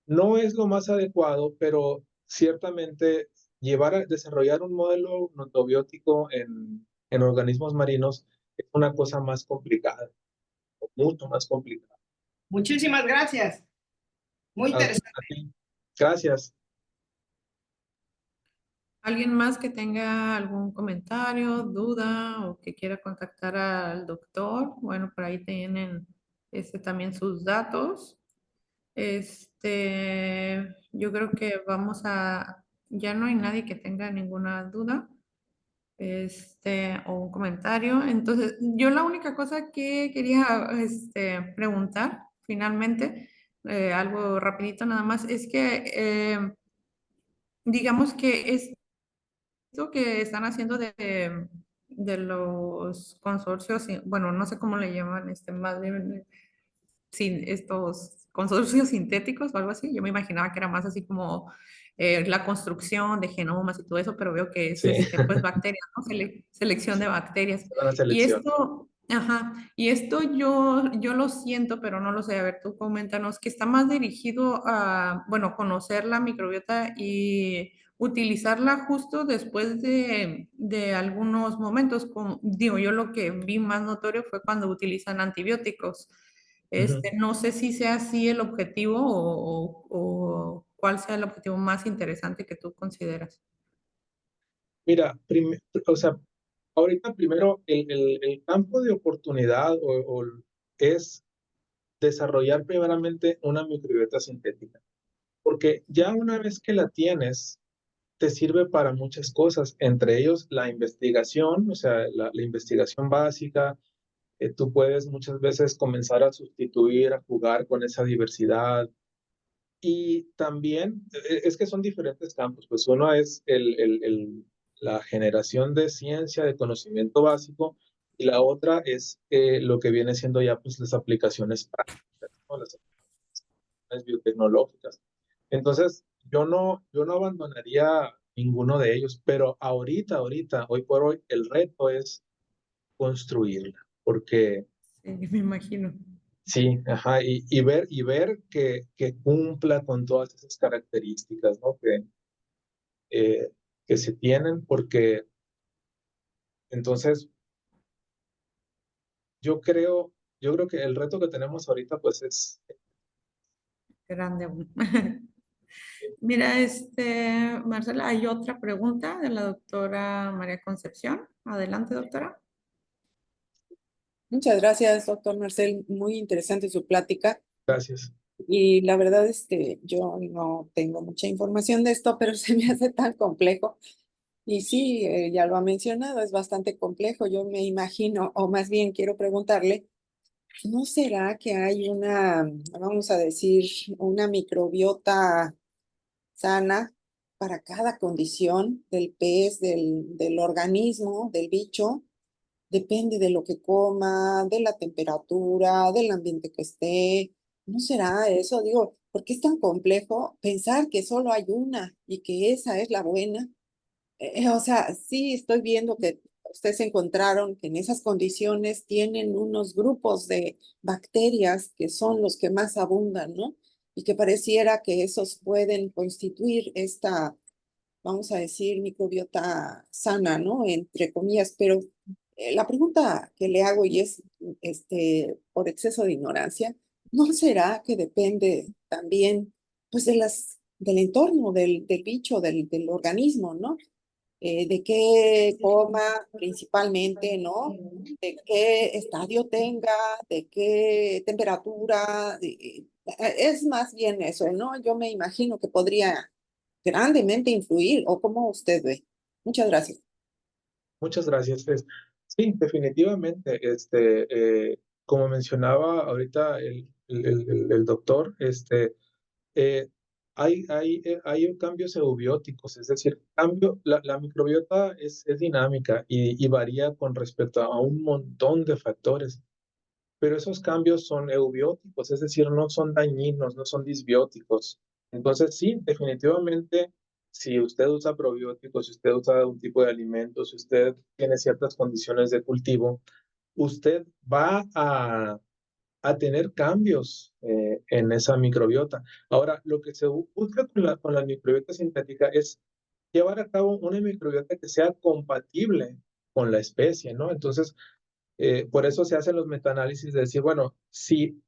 No es lo más adecuado, pero ciertamente desarrollar un modelo notobiótico en organismos marinos es una cosa más complicada, mucho más complicada. Muchísimas gracias. Muy interesante. A ti. Gracias. ¿Alguien más que tenga algún comentario, duda o que quiera contactar al doctor? Bueno, por ahí tienen también sus datos. Yo creo que ya no hay nadie que tenga ninguna duda, o un comentario. Entonces, yo la única cosa que quería, preguntar, finalmente, algo rapidito nada más, es que, digamos que esto que están haciendo de los consorcios, bueno, no sé cómo le llaman, más bien estos consorcios sintéticos o algo así. Yo me imaginaba que era más así como la construcción de genomas y todo eso, pero veo que es Sí. pues bacterias, ¿no? Selección de bacterias. Una Y selección. esto yo lo siento, pero no lo sé. A ver, tú coméntanos que está más dirigido a, bueno, conocer la microbiota y utilizarla justo después de algunos momentos. Digo, yo lo que vi más notorio fue cuando utilizan antibióticos. No sé si sea así el objetivo o cuál sea el objetivo más interesante que tú consideras. Mira, o sea, ahorita primero el campo de oportunidad es desarrollar primeramente una microbiota sintética, porque ya una vez que la tienes, te sirve para muchas cosas, entre ellos la investigación, o sea, la investigación básica. Tú puedes muchas veces comenzar a sustituir, a jugar con esa diversidad. Y también es que son diferentes campos, pues uno es la generación de ciencia, de conocimiento básico, y la otra es lo que viene siendo ya pues las aplicaciones prácticas, ¿no? Las aplicaciones biotecnológicas. Entonces, yo no abandonaría ninguno de ellos, pero ahorita, hoy por hoy, el reto es construirla, porque Sí, me imagino. sí, ajá, y ver que cumpla con todas esas características, ¿no? Que se tienen, porque entonces yo creo que el reto que tenemos ahorita, pues es, Grande aún. Mira, Marcela, hay otra pregunta de la doctora María Concepción. Adelante, doctora. Muchas gracias, doctor Marcel. Muy interesante su plática. gracias. Y la verdad es que yo no tengo mucha información de esto, pero se me hace tan complejo. Y sí, ya lo ha mencionado, es bastante complejo. Yo me imagino, o más bien quiero preguntarle, ¿No será que hay una, vamos a decir, una microbiota sana para cada condición del pez, del organismo, del bicho? Depende de lo que coma, de la temperatura, del ambiente que esté. ¿No será eso? Digo, ¿por qué es tan complejo pensar que solo hay una y que esa es la buena? O sea, sí estoy viendo que ustedes encontraron que en esas condiciones tienen unos grupos de bacterias que son los que más abundan, ¿no? Y que pareciera que esos pueden constituir esta, vamos a decir, microbiota sana, ¿no? Entre comillas, pero la pregunta que le hago, y es por exceso de ignorancia, ¿no será que depende también, pues, del entorno, del bicho, del organismo, ¿no? De qué coma principalmente, ¿no? De qué estadio tenga, de qué temperatura. Es más bien eso, ¿no? Yo me imagino que podría grandemente influir, ¿o cómo usted ve? Muchas gracias. Muchas gracias, Fes. Sí, definitivamente, como mencionaba ahorita el doctor, eh, hay cambios eubióticos, es decir, la microbiota es dinámica y varía con respecto a un montón de factores, pero esos cambios son eubióticos, es decir, no son dañinos, no son disbióticos. Entonces, sí, definitivamente, si usted usa probióticos, si usted usa un tipo de alimentos, si usted tiene ciertas condiciones de cultivo, usted va a tener cambios en esa microbiota. Ahora, lo que se busca con la microbiota sintética es llevar a cabo una microbiota que sea compatible con la especie, ¿no? Entonces, por eso se hacen los metaanálisis de decir, bueno, si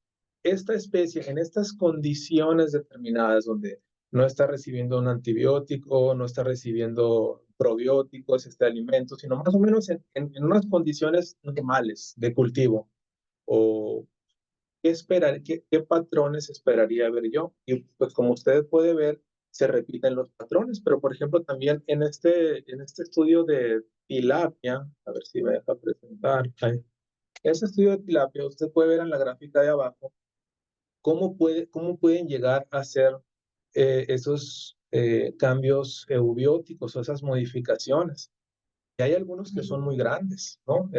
esta especie en estas condiciones determinadas donde no está recibiendo un antibiótico, no está recibiendo probióticos, este alimento, sino más o menos en unas condiciones normales de cultivo, o qué patrones esperaría ver yo. Y pues como usted puede ver, se repiten los patrones, pero por ejemplo también en este estudio de tilapia, a ver si me deja presentar, ahí. Ese estudio de tilapia, usted puede ver en la gráfica de abajo cómo pueden llegar a ser esos cambios eubióticos o esas modificaciones. Y hay algunos que son muy grandes, ¿no?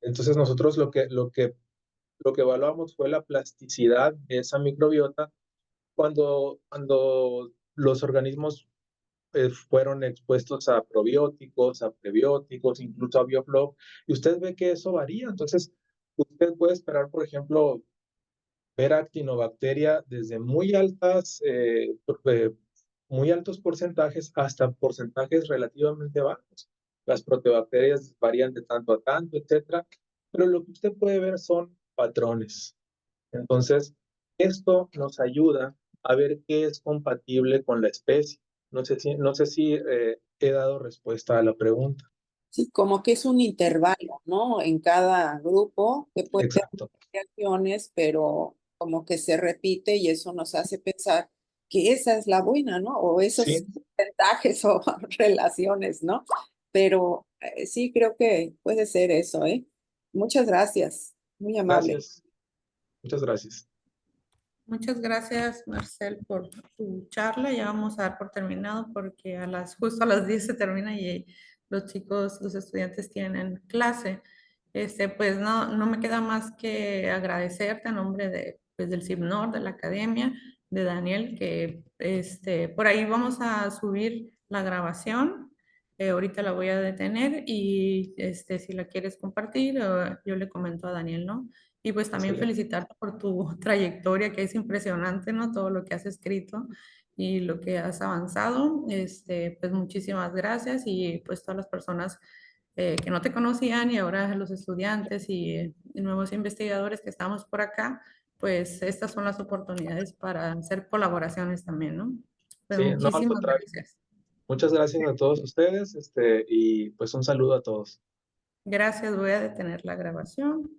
Entonces nosotros lo que evaluamos fue la plasticidad de esa microbiota cuando los organismos fueron expuestos a probióticos, a prebióticos, incluso a biofloc, y usted ve que eso varía. Entonces, usted puede esperar, por ejemplo, ver actinobacteria desde muy altos porcentajes hasta porcentajes relativamente bajos. Las proteobacterias varían de tanto a tanto, etcétera, pero lo que usted puede ver son patrones. Entonces, esto nos ayuda a ver qué es compatible con la especie. No sé si he dado respuesta a la pregunta. Sí, como que es un intervalo, ¿no? En cada grupo que puede tener Exacto. variaciones, pero como que se repite y eso nos hace pensar que esa es la buena, ¿no? O esos Sí, porcentajes o relaciones, ¿no? Pero sí creo que puede ser eso, ¿eh? Muchas gracias, muy amable. gracias. Muchas gracias. Muchas gracias, Marcel, por tu charla. Ya vamos a dar por terminado porque justo a las 10 se termina y los chicos, los estudiantes tienen clase. Pues no me queda más que agradecerte a nombre pues, del CIBNOR, de la academia, de Daniel, que por ahí vamos a subir la grabación. Ahorita la voy a detener y si la quieres compartir, yo le comento a Daniel, ¿no? Y pues también Excelente. felicitarte por tu trayectoria, que es impresionante, ¿no? Todo lo que has escrito y lo que has avanzado. Pues muchísimas gracias y pues todas las personas que no te conocían y ahora los estudiantes y nuevos investigadores que estamos por acá, pues estas son las oportunidades para hacer colaboraciones también, ¿no? Pues Sí, no, al muchísimas contrario. gracias. Muchas gracias a todos ustedes, y pues un saludo a todos. Gracias, voy a detener la grabación.